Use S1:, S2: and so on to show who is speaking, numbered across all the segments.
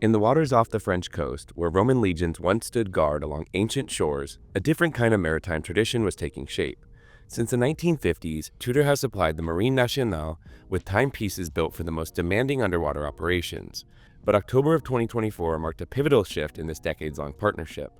S1: In the waters off the French coast, where Roman legions once stood guard along ancient shores, a different kind of maritime tradition was taking shape. Since the 1950s, Tudor has supplied the Marine Nationale with timepieces built for the most demanding underwater operations. But October of 2024 marked a pivotal shift in this decades-long partnership.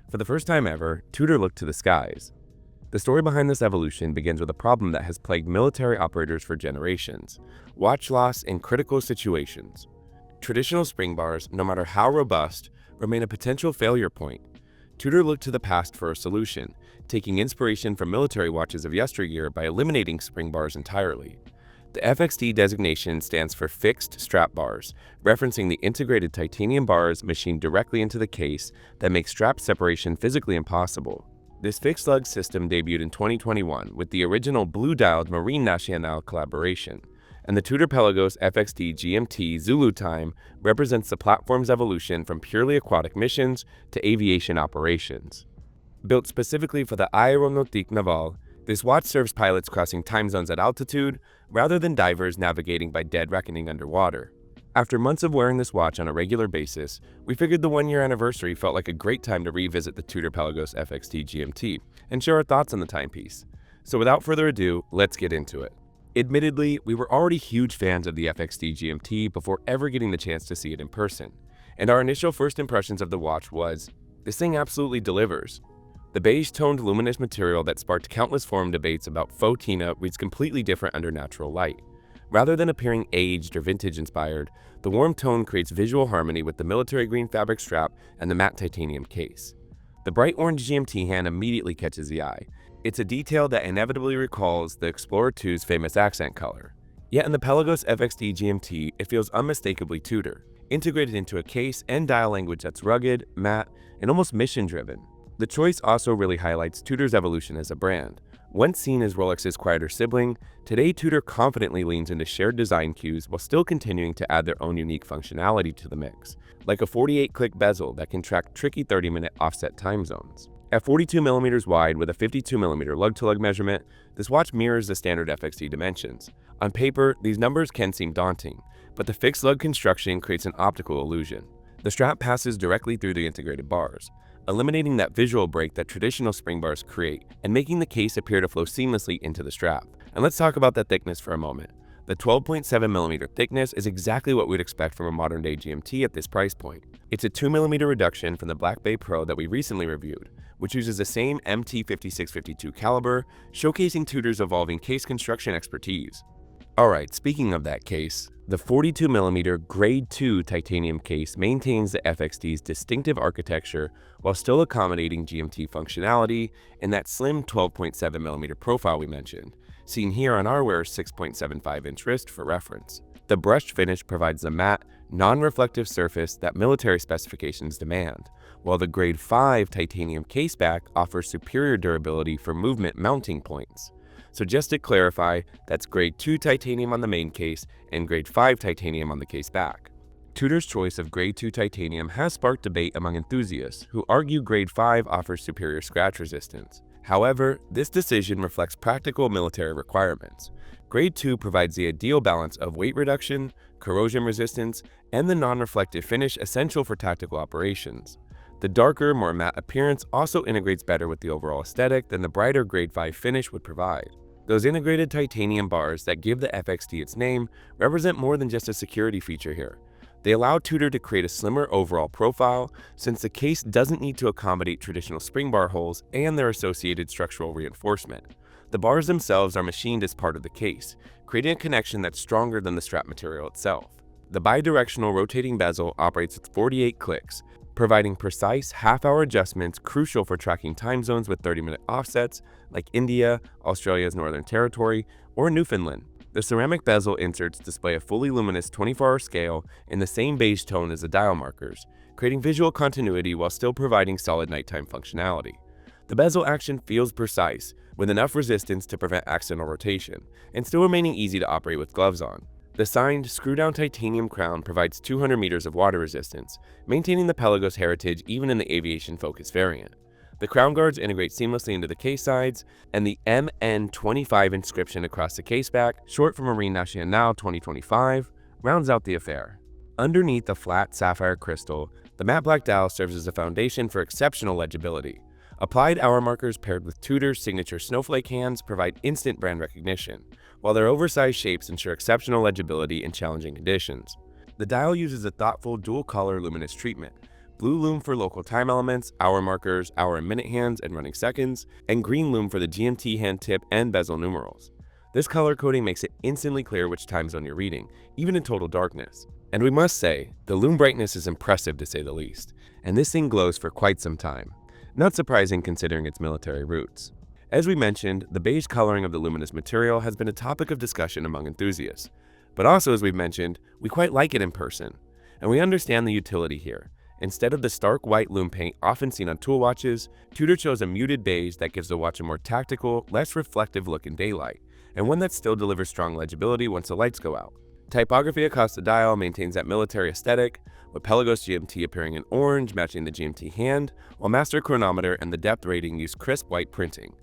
S1: For the first time ever, Tudor looked to the skies. The story behind this evolution begins with a problem that has plagued military operators for generations: watch loss in critical situations. Traditional spring bars, no matter how robust, remain a potential failure point. Tudor looked to the past for a solution, taking inspiration from military watches of yesteryear by eliminating spring bars entirely. The FXD designation stands for Fixed Strap Bars, referencing the integrated titanium bars machined directly into the case that make strap separation physically impossible. This fixed lug system debuted in 2021 with the original blue-dialed Marine Nationale collaboration, and the Tudor Pelagos FXD GMT Zulu time represents the platform's evolution from purely aquatic missions to aviation operations. Built specifically for the aéronautique naval, this watch serves pilots crossing time zones at altitude rather than divers navigating by dead reckoning underwater. After months of wearing this watch on a regular basis, we figured the one-year anniversary felt like a great time to revisit the Tudor Pelagos FXD GMT and share our thoughts on the timepiece. So without further ado, let's get into it. Admittedly, we were already huge fans of the FXD GMT before ever getting the chance to see it in person, and our initial first impressions of the watch was, this thing absolutely delivers. The beige-toned luminous material that sparked countless forum debates about faux tina reads completely different under natural light. Rather than appearing aged or vintage-inspired, the warm tone creates visual harmony with the military green fabric strap and the matte titanium case. The bright orange GMT hand immediately catches the eye. It's a detail that inevitably recalls the Explorer 2's famous accent color. Yet in the Pelagos FXD GMT, it feels unmistakably Tudor, integrated into a case and dial language that's rugged, matte, and almost mission-driven. The choice also really highlights Tudor's evolution as a brand. Once seen as Rolex's quieter sibling, today Tudor confidently leans into shared design cues while still continuing to add their own unique functionality to the mix, like a 48-click bezel that can track tricky 30-minute offset time zones. At 42mm wide with a 52mm lug-to-lug measurement, this watch mirrors the standard FXD dimensions. On paper, these numbers can seem daunting, but the fixed lug construction creates an optical illusion. The strap passes directly through the integrated bars, eliminating that visual break that traditional spring bars create and making the case appear to flow seamlessly into the strap. And let's talk about that thickness for a moment. The 12.7mm thickness is exactly what we'd expect from a modern-day GMT at this price point. It's a 2mm reduction from the Black Bay Pro that we recently reviewed, which uses the same MT5652 caliber, showcasing Tudor's evolving case construction expertise. Alright, speaking of that case, the 42mm Grade 2 titanium case maintains the FXD's distinctive architecture while still accommodating GMT functionality in that slim 12.7mm profile we mentioned, seen here on our wearer's 6.75-inch wrist for reference. The brushed finish provides the matte, non-reflective surface that military specifications demand, while the Grade 5 titanium caseback offers superior durability for movement mounting points. So just to clarify, that's Grade 2 titanium on the main case and Grade 5 titanium on the case back. Tudor's choice of Grade 2 titanium has sparked debate among enthusiasts who argue Grade 5 offers superior scratch resistance. However, this decision reflects practical military requirements. Grade 2 provides the ideal balance of weight reduction, corrosion resistance, and the non-reflective finish essential for tactical operations. The darker, more matte appearance also integrates better with the overall aesthetic than the brighter Grade 5 finish would provide. Those integrated titanium bars that give the FXD its name represent more than just a security feature here. They allow Tudor to create a slimmer overall profile since the case doesn't need to accommodate traditional spring bar holes and their associated structural reinforcement. The bars themselves are machined as part of the case, creating a connection that's stronger than the strap material itself. The bidirectional rotating bezel operates with 48 clicks, providing precise half-hour adjustments crucial for tracking time zones with 30-minute offsets like India, Australia's Northern Territory, or Newfoundland. The ceramic bezel inserts display a fully luminous 24-hour scale in the same beige tone as the dial markers, creating visual continuity while still providing solid nighttime functionality. The bezel action feels precise, with enough resistance to prevent accidental rotation, and still remaining easy to operate with gloves on. The signed, screw-down titanium crown provides 200 meters of water resistance, maintaining the Pelagos heritage even in the aviation-focused variant. The crown guards integrate seamlessly into the case sides, and the MN25 inscription across the case back, short for Marine Nationale 2025, rounds out the affair. Underneath the flat sapphire crystal, the matte black dial serves as a foundation for exceptional legibility. Applied hour markers paired with Tudor's signature snowflake hands provide instant brand recognition, while their oversized shapes ensure exceptional legibility in challenging conditions. The dial uses a thoughtful dual-color luminous treatment: blue lume for local time elements, hour markers, hour and minute hands, and running seconds, and green lume for the GMT hand tip and bezel numerals. This color coding makes it instantly clear which time zone you're reading, even in total darkness. And we must say, the lume brightness is impressive to say the least, and this thing glows for quite some time. Not surprising considering its military roots. As we mentioned, the beige coloring of the luminous material has been a topic of discussion among enthusiasts. But also, as we've mentioned, we quite like it in person, and we understand the utility here. Instead of the stark white lume paint often seen on tool watches, Tudor chose a muted beige that gives the watch a more tactical, less reflective look in daylight, and one that still delivers strong legibility once the lights go out. Typography across the dial maintains that military aesthetic, with Pelagos GMT appearing in orange matching the GMT hand, while Master Chronometer and the depth rating use crisp white printing.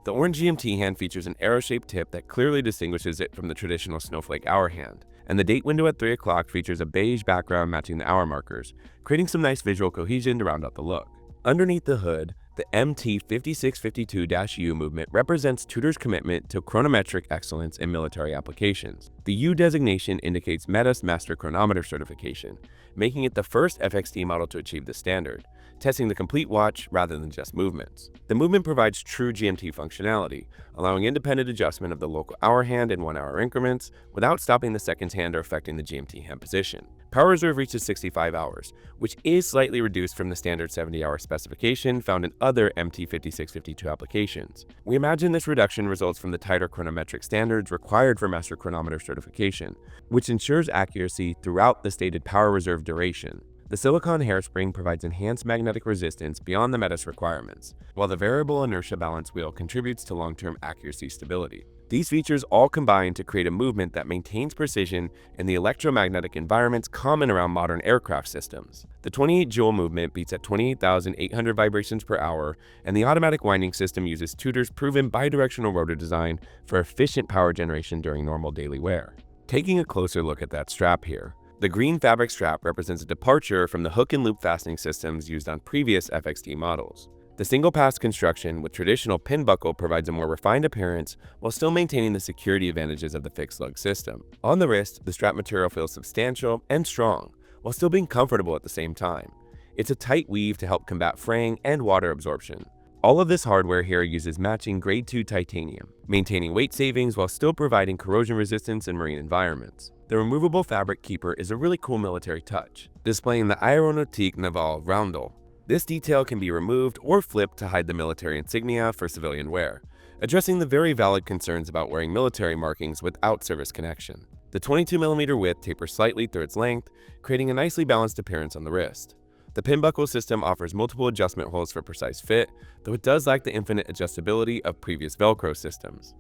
S1: The orange GMT hand features an arrow-shaped tip that clearly distinguishes it from the traditional snowflake hour hand, and the date window at 3 o'clock features a beige background matching the hour markers, creating some nice visual cohesion to round out the look. Underneath the hood, the MT5652-U movement represents Tudor's commitment to chronometric excellence in military applications. The U designation indicates Meta's Master Chronometer certification, making it the first FXD model to achieve the standard, testing the complete watch rather than just movements. The movement provides true GMT functionality, allowing independent adjustment of the local hour hand in 1 hour increments without stopping the seconds hand or affecting the GMT hand position. Power reserve reaches 65 hours, which is slightly reduced from the standard 70-hour specification found in other MT5652 applications. We imagine this reduction results from the tighter chronometric standards required for Master Chronometer certification, which ensures accuracy throughout the stated power reserve duration. The silicone hairspring provides enhanced magnetic resistance beyond the Metis requirements, while the variable inertia balance wheel contributes to long-term accuracy stability. These features all combine to create a movement that maintains precision in the electromagnetic environments common around modern aircraft systems. The 28-joule movement beats at 28,800 vibrations per hour, and the automatic winding system uses Tudor's proven bidirectional rotor design for efficient power generation during normal daily wear. Taking a closer look at that strap here, the green fabric strap represents a departure from the hook and loop fastening systems used on previous FXD models. The single-pass construction with traditional pin buckle provides a more refined appearance while still maintaining the security advantages of the fixed lug system. On the wrist, the strap material feels substantial and strong, while still being comfortable at the same time. It's a tight weave to help combat fraying and water absorption. All of this hardware here uses matching Grade 2 titanium, maintaining weight savings while still providing corrosion resistance in marine environments. The removable fabric keeper is a really cool military touch, displaying the aeronautique naval roundel. This detail can be removed or flipped to hide the military insignia for civilian wear, addressing the very valid concerns about wearing military markings without service connection. The 22mm width tapers slightly through its length, creating a nicely balanced appearance on the wrist. The pin buckle system offers multiple adjustment holes for precise fit, though it does lack the infinite adjustability of previous Velcro systems.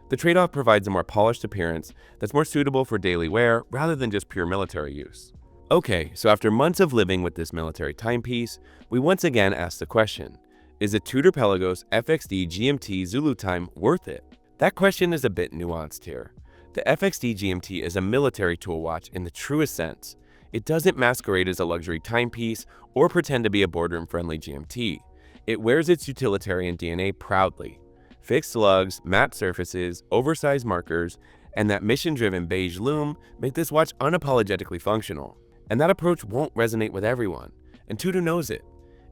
S1: The trade-off provides a more polished appearance that's more suitable for daily wear rather than just pure military use. Okay, so after months of living with this military timepiece, we once again ask the question, is a Tudor Pelagos FXD GMT Zulu time worth it? That question is a bit nuanced here. The FXD GMT is a military tool watch in the truest sense. It doesn't masquerade as a luxury timepiece or pretend to be a boardroom-friendly GMT. It wears its utilitarian DNA proudly. Fixed lugs, matte surfaces, oversized markers, and that mission-driven beige lume make this watch unapologetically functional. And that approach won't resonate with everyone, and Tudor knows it.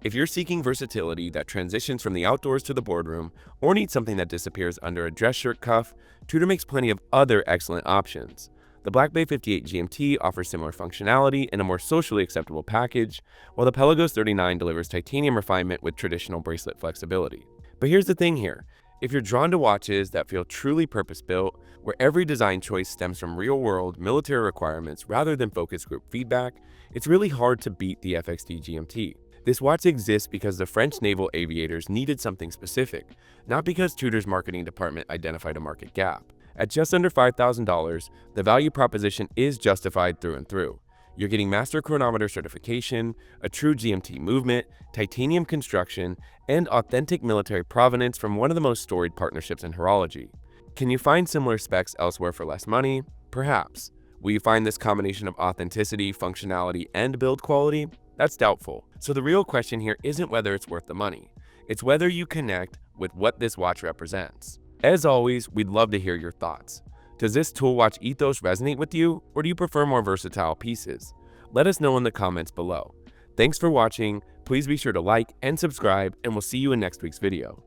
S1: If you're seeking versatility that transitions from the outdoors to the boardroom, or need something that disappears under a dress shirt cuff, Tudor makes plenty of other excellent options. The Black Bay 58 GMT offers similar functionality in a more socially acceptable package, while the Pelagos 39 delivers titanium refinement with traditional bracelet flexibility. But here's the thing here. If you're drawn to watches that feel truly purpose-built, where every design choice stems from real-world military requirements rather than focus group feedback, it's really hard to beat the FXD GMT. This watch exists because the French naval aviators needed something specific, not because Tudor's marketing department identified a market gap. At just under $5,000, the value proposition is justified through and through. You're getting Master Chronometer certification, a true GMT movement, titanium construction, and authentic military provenance from one of the most storied partnerships in horology. Can you find similar specs elsewhere for less money? Perhaps. Will you find this combination of authenticity, functionality, and build quality? That's doubtful. So the real question here isn't whether it's worth the money. It's whether you connect with what this watch represents. As always, we'd love to hear your thoughts. Does this tool watch ethos resonate with you, or do you prefer more versatile pieces? Let us know in the comments below. Thanks for watching. Please be sure to like and subscribe, and we'll see you in next week's video.